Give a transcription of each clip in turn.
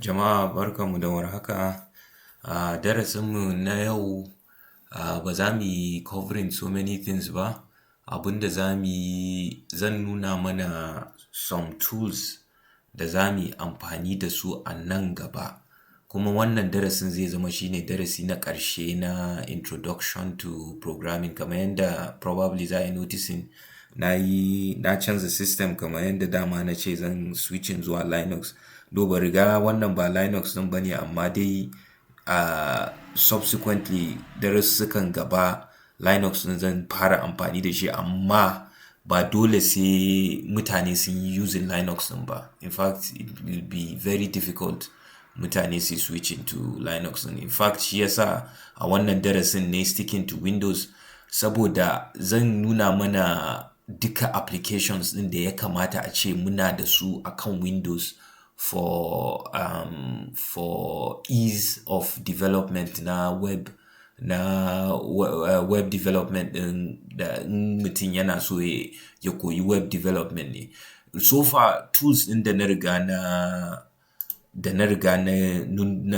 Jama'a barkanmu da warhaka. Darasinmu na yau ba za mu yi covering so many things ba. Abinda za mu yi, zan nuna mana some tools da za mu yi amfani da su a nan gaba. Kuma wannan darasin zai zama shine darasi na ƙarshe na introduction to programming, kamar yadda probably za a yi noticing na canza system kamar yadda dama na ce zan switching zuwa Linux. Ba riga wannan ba Linux ɗin bane, amma dai subsequently darussukan gaba Linux ɗin zan fara amfani da shi, amma ba dole sai mutane sun yi using Linux ɗin ba. In fact, it will be very difficult mutane su switching to Linux ɗin. In fact, shi yasa a wannan darasin ne sticking to Windows, saboda zan nuna mana duka applications ɗin da ya kamata a ce muna da su akan Windows for ease of development na web development ɗin, da mutum yana so ya koyi web development ne. So far tools ɗin da na riga na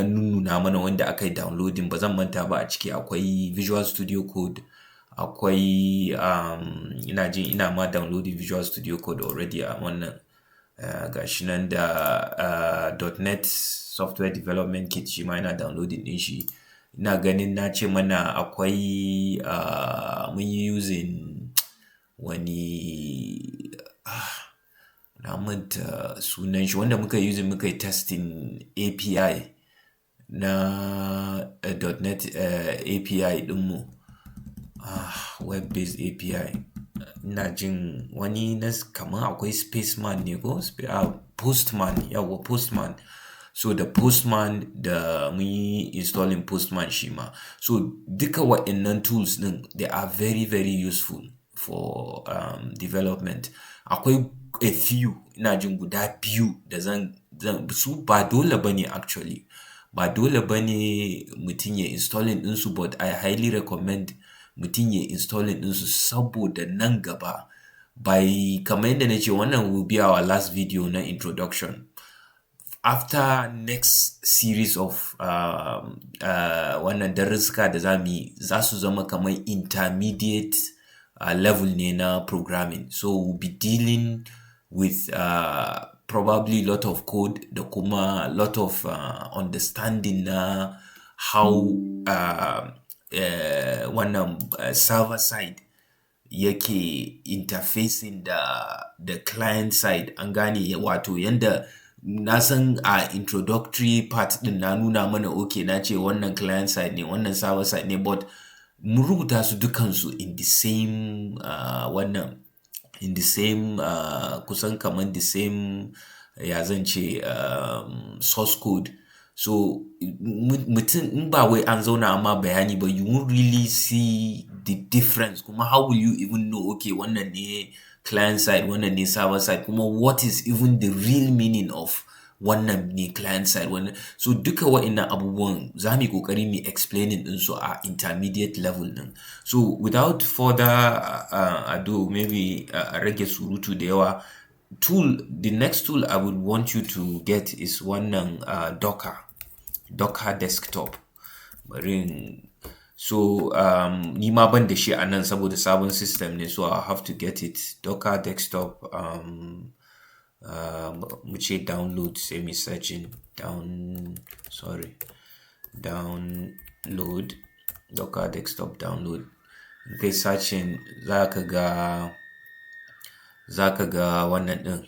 nuna mana wanda aka yi downloading, ba zan manta ba, a ciki akwai Visual Studio Code, akwai ina ma downloading Visual Studio Code already a wannan gashi nan, da .NET Software Development Kit shi ma ina downloading din shi. Ina ganin na ce mana akwai mun yi using wani na manta sunan shi, wanda muka yi testing API na .NET API ɗinmu, web-based API. Ina jin wani kamar akwai Spaceman ne ko Postman, yawa Postman. So da Postman da mun yi installing Postman shi ma. So duka waɗannan tools ɗin, they are very very useful for development. Akwai a few, ina jin guda biyu da zan su ba dole bane actually, ba dole bane mutum ya installing ɗinsu, but I highly recommend mutum ya installing ɗinsu, saboda nan gaba kamar yadda na ce, wannan will be our last video na introduction. After next series of wannan darussuka da za mu yi, za su zama kamar intermediate level ne na programming. So we'll be dealing with probably lot of code da kuma lot of understanding na how wannan server side yake interfacing da client side. An gane, wato yanda na san a introductory part din na nuna mana, na ce wannan client side ne, wannan server side ne, but mun rubuta su dukansu in the same kusan kamar the same, ya zan ce, source code. So mutum in ba wai an zauna amma bayani ba, you won't really see the difference. Kuma how will you even know, wannan ne client side, wannan ne server side, kuma what is even the real meaning of wannan ne client side, wannan. So duka wa'innan abubuwan za mu yi kokari mu explaining din su a intermediate level din. So without further ado, maybe rage surutu da yawa, the next tool I would want you to get is wannan Docker desktop. So ni ma ban da shi a nan saboda sabon system ne, so I have to get it. Docker desktop, mu ce download, sai mu searching download Docker desktop download. Kai searching zaka ga wannan din.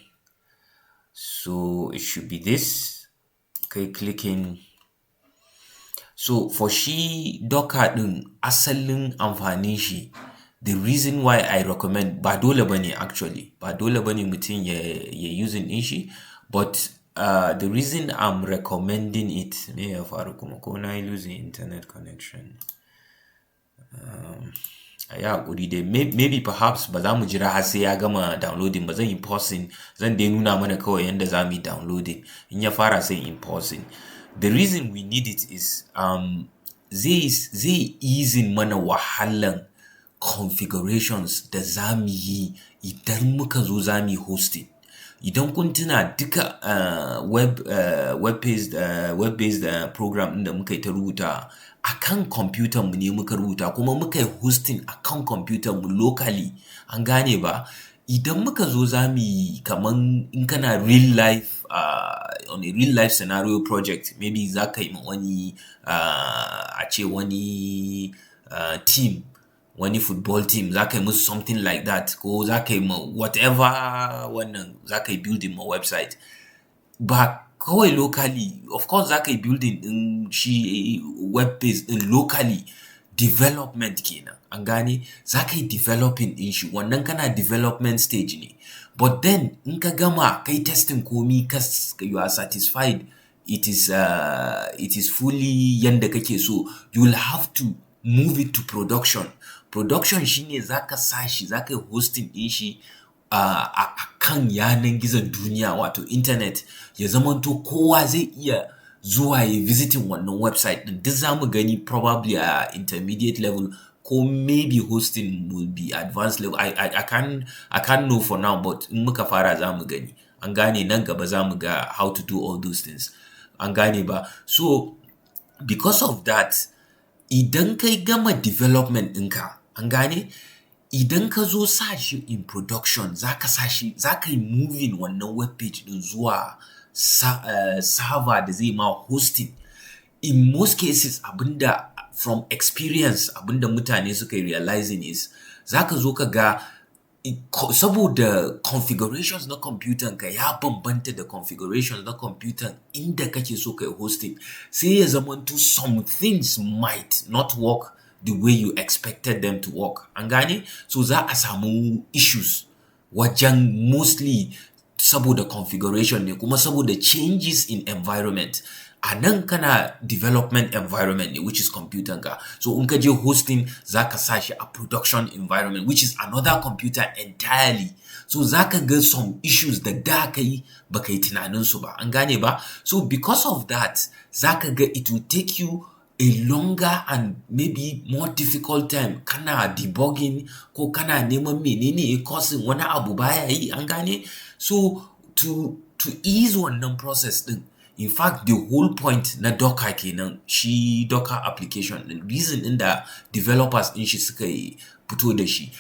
So it should be this. Kai clicking. So for shi Docker din, asalin amfanin shi, the reason why I recommend, ba dole bane actually, ba dole bane mutum ya using din shi, but the reason I'm recommending it, me ya faru kuma ko na losing internet connection. Ya hakuri dai, maybe perhaps ba za mu jira har sai ya gama downloading ba, zan yi pausing, zan dai nuna mana kawai yanda za mu yi downloading. In ya fara sai in pausing. The reason we need it is zai easing mana wahalan configurations da za mu yi idan muka zo za mu yi hosting. idan kun tuna duka web-based program ɗin da muka yi ta rubuta akan computer mu ne muka rubuta kuma muka yi hosting akan computer mu locally, an gane ba. Idan muka zo za mu yi kaman in kana real life on a real life scenario project, maybe za ka yi ma wani a ce wani team, wani football team, za ka yi musu something like that, ko za ka yi ma whatever wannan, za ka yi building ma website. Ba kawai locally, of course za ka yi building ɗin shi web page ɗin locally, development kenan, an gane, za ka yi developing ɗin shi, wannan kana development stage ne. But then in ka gama kai testing komi you are satisfied, it is fully yanda kake so, you will have to move it to production. Production shine za ka sa shi, za ka yi hosting ɗin shi a kan yanan gizon duniya, wato internet, ya zamanto kowa zai iya zuwa ya visiting wannan website ɗin. Duk za mu gani probably a intermediate level, ko maybe hosting will be advanced level. I can't know for now, but in muka fara za mu gani, an gane, nan gaba za mu ga how to do all those things, an gane ba. So because of that, idan kai gama development ɗinka, an gane, idan ka zo sa shi in production, za ka sa shi, za ka yi moving wannan web page ɗin zuwa server da zai ma hosting. In most cases, abinda from experience, abinda mutane suka yi realizing is, za ka zo ka ga saboda configurations na computer ka ya bambanta da configurations na computer inda kake so kai hosting, sai ya zamanto some things might not work the way you expected them to work, an gane. So za a samu issues wajen, mostly saboda configuration ne, kuma saboda changes in environment. A nan kana development environment ne, which is computer ka. So in ka je hosting, za ka sa shi a production environment, which is another computer entirely. So za ka ga some issues da ka yi ba ka yi tunaninsu ba, an gane ba. So because of that, za ka ga it will take you a longer and maybe more difficult time kana debugging, ko kana neman menene causing wani abu baya yi, an gane. So to ease wannan process din, in fact the whole point na Docker kenan, shi Docker application din, reason din da developers din shi suka yi fito da shi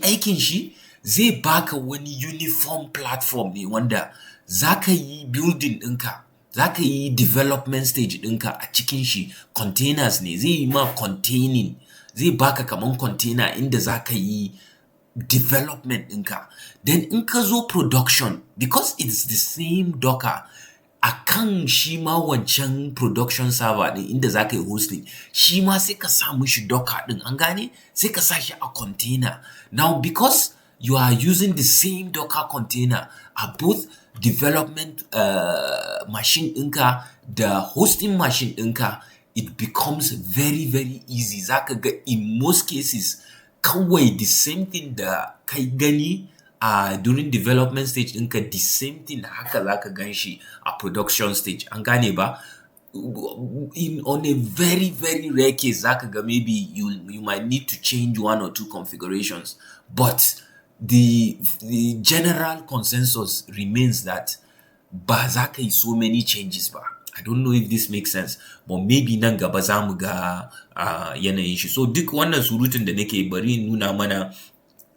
aikin shi zai baka wani uniform platform ne wanda za ka yi building ɗinka, za ka yi development stage ɗinka a cikin shi, containers ne, zai yi ma containing, zai baka kaman container inda za ka yi development ɗinka. Then in ka zo production, because it's the same Docker, akan shi ma wancan production server ɗin inda za ka yi hosting, shi ma sai ka sa mishi Docker ɗin, an gane, sai ka sa shi a container. Now because you are using the same Docker container a both development machine ɗinka da hosting machine ɗinka, it becomes very very easy. Za ka ga in most cases kawai the same thing da kai gani during development stage ɗinka, the same thing haka za ka gan shi a production stage, an gane ba. On a very very rare case, za ka ga maybe you might need to change one or two configurations, but the general consensus remains that ba za ka yi so many changes ba. I don't know if this makes sense, but maybe nan gaba za mu ga yanayin shi. So duk wannan surutun da nake, bari nuna mana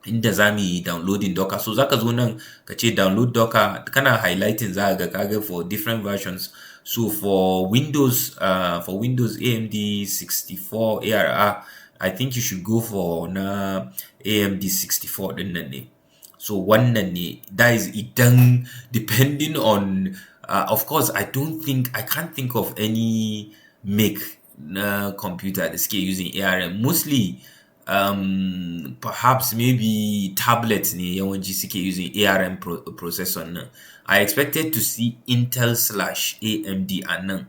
inda za mu yi downloading Docker. So za ka zo nan ka ce download Docker, kana highlighting, za ga kaga for different versions. So for Windows AMD 64 ARR, I think you should go for na AMD 64 din nan ne. So wannan ne, that is idan depending on of course I can't think of any make na computer da suke using ARM. Mostly perhaps maybe tablets ne yawanci suke using ARM processor nan. I expected to see Intel/AMD a nan,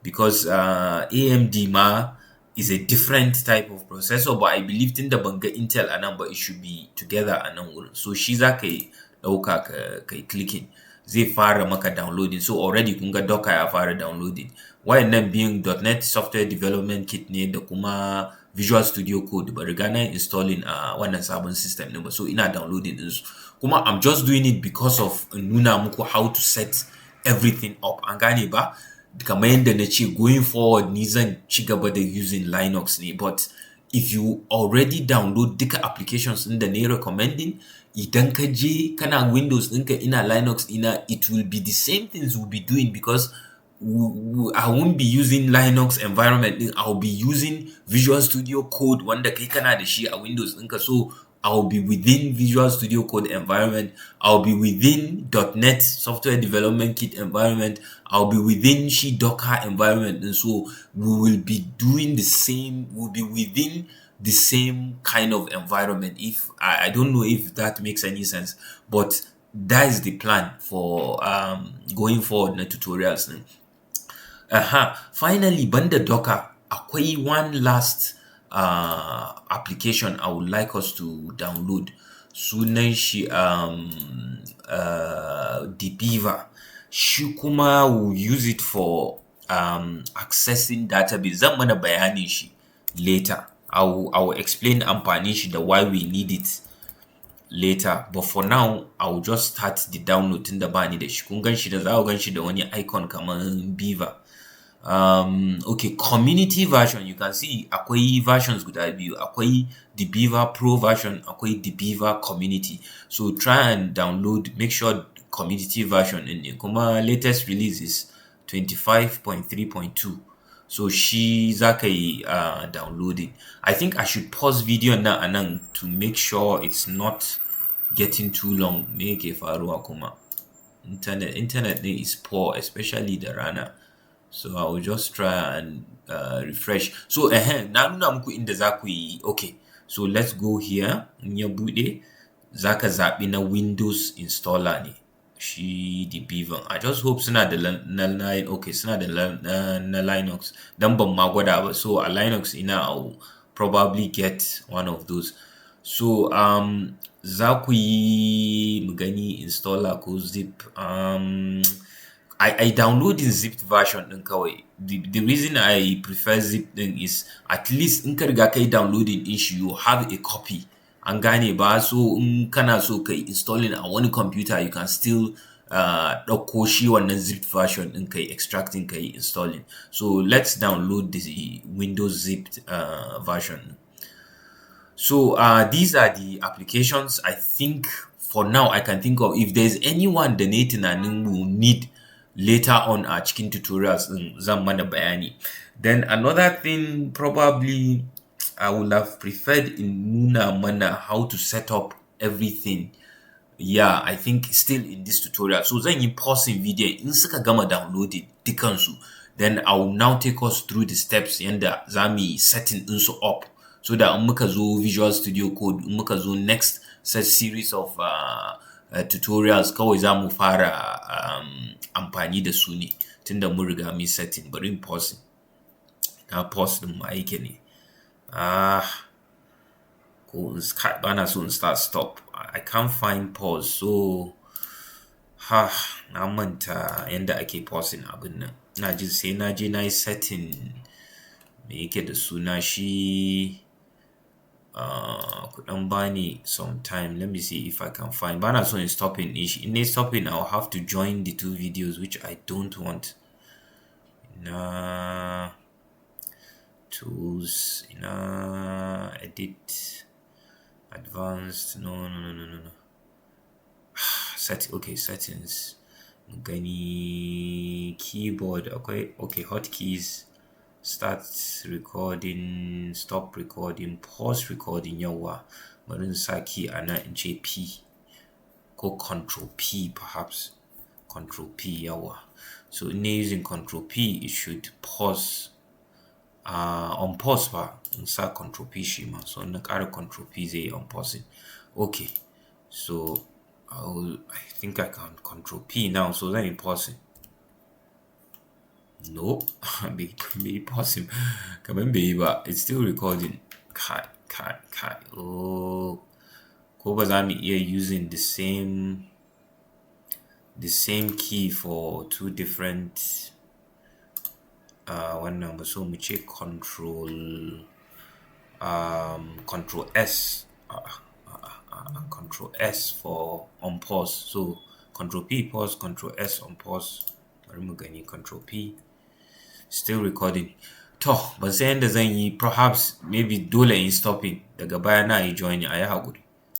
because AMD ma is a different type of processor, but I believe tunda ban ga Intel a nan ba, it should be together a nan wurin. So shi za ka yi ɗauka ka yi clicking, zai fara maka downloading. So already kun ga Docker ya fara downloading. Wayannan biyun .NET Software Development Kit ne da kuma Visual Studio Code ba riga na installing a wannan sabon system din ba, so ina downloading din su. Kuma I'm just doing it because of nuna muku how to set everything up, an gane ba? Kamar yadda na ce going forward ni zan ci gaba da using Linux ne, but if you already download duka applications ɗin da na yi recommending, idan ka je kana Windows ɗinka ina Linux ina, it will be the same things we'll be doing because I won't be using Linux environment, I'll be using Visual Studio Code wanda kai kana da shi a Windows ɗinka, so I'll be within Visual Studio Code environment, I'll be within .NET Software Development Kit environment, I'll be within shi Docker environment, and so we will be doing the same, we'll be within the same kind of environment. If I don't know if that makes any sense, but that is the plan for going forward na tutorials. Finally, banda Docker, akwai one last application I would like us to download. Sunan shi DBeaver. Shi kuma will use it for accessing database. Zan mana bayanin shi later. I will explain amfanin shi da why we need it later, but for now I will just start the download tunda bani da shi. Kun gan shi da za ku gan shi da wani icon kaman Beaver. Okay, community version, you can see akwai versions guda biyu, akwai the Beaver Pro version, akwai the Beaver Community. So try and download, make sure community version in ne, kuma latest release is 25.3.2. So shi za ka yi downloading. I think I should pause video na anan to make sure it's not getting too long. Me yake faruwa kuma internet ne is poor, especially da rana. So I will just try and refresh. So na nuna muku inda za ku yi. Okay, so let's go here. In ya bude za ka zaɓi na Windows installer ne, shi DBeaver. I just hope suna da okay, suna da na Linux, dan ban ma gwada ba. So a Linux ina I'll probably get one of those. So za ku yi mu gani installer ko zip. I downloading zipped version din kawai. The reason I prefer zip din is at least in ka riga kai downloading din shi, you have a copy. An gane ba? So in kana so kai installing a wani computer, you can still ɗauko shi wannan zipped version din kai extracting kai installing. So let's download the Windows zipped version. So these are the applications I think for now I can think of. If there's anyone da ne tunanin will need later on a cikin tutorials din, zan mana bayani. Then another thing probably I would have preferred in nuna mana how to set up everything. Yeah, I think still in this tutorial. So zan yi pausing video in suka gama downloading dukansu. Then I will now take us through the steps yanda za mu yi setting din su up, so that in muka zo Visual Studio Code, in muka zo next set series of tutorials, kawai za mu fara amfani da su ne tunda mun riga mun setting. Bari in pause. Na pause din ma yake ne. Ko bana so in stop. I can't find pause, so na manta yanda ake pausing abin nan. Na ji sai na je na yi setting me yake da suna shi. Kudan bani some time. Let me see if I can find. Bana so in stopping ish. In stopping, I'll have to join the two videos, which I don't want. Na tools, na edit, advanced. No. Okay, settings. Gani keyboard. Okay, hotkeys. Start recording, stop recording, pause recording. Yawa, bari in sa key ana in ce P ko Control P perhaps. Control P, yawa. So in using Control P, it should pause. On pause ba, in sa Control P shi ma. So na ƙara Control P zai yi on pausing. Okay, so I think I can Control P now. So then pausing. No, be pausing. Kaman bai yi ba, it's still recording. Kai. Oh, ko ba za mu iya using the same key for two different wannan ba. So mu ce Control control S. Control S for on pause. So control P pause, control S on pause. Bari mu gani, control P. Still recording. Ban san yadda zan yi, perhaps maybe dole in stopping daga baya na yi joining, a yi haƙuri.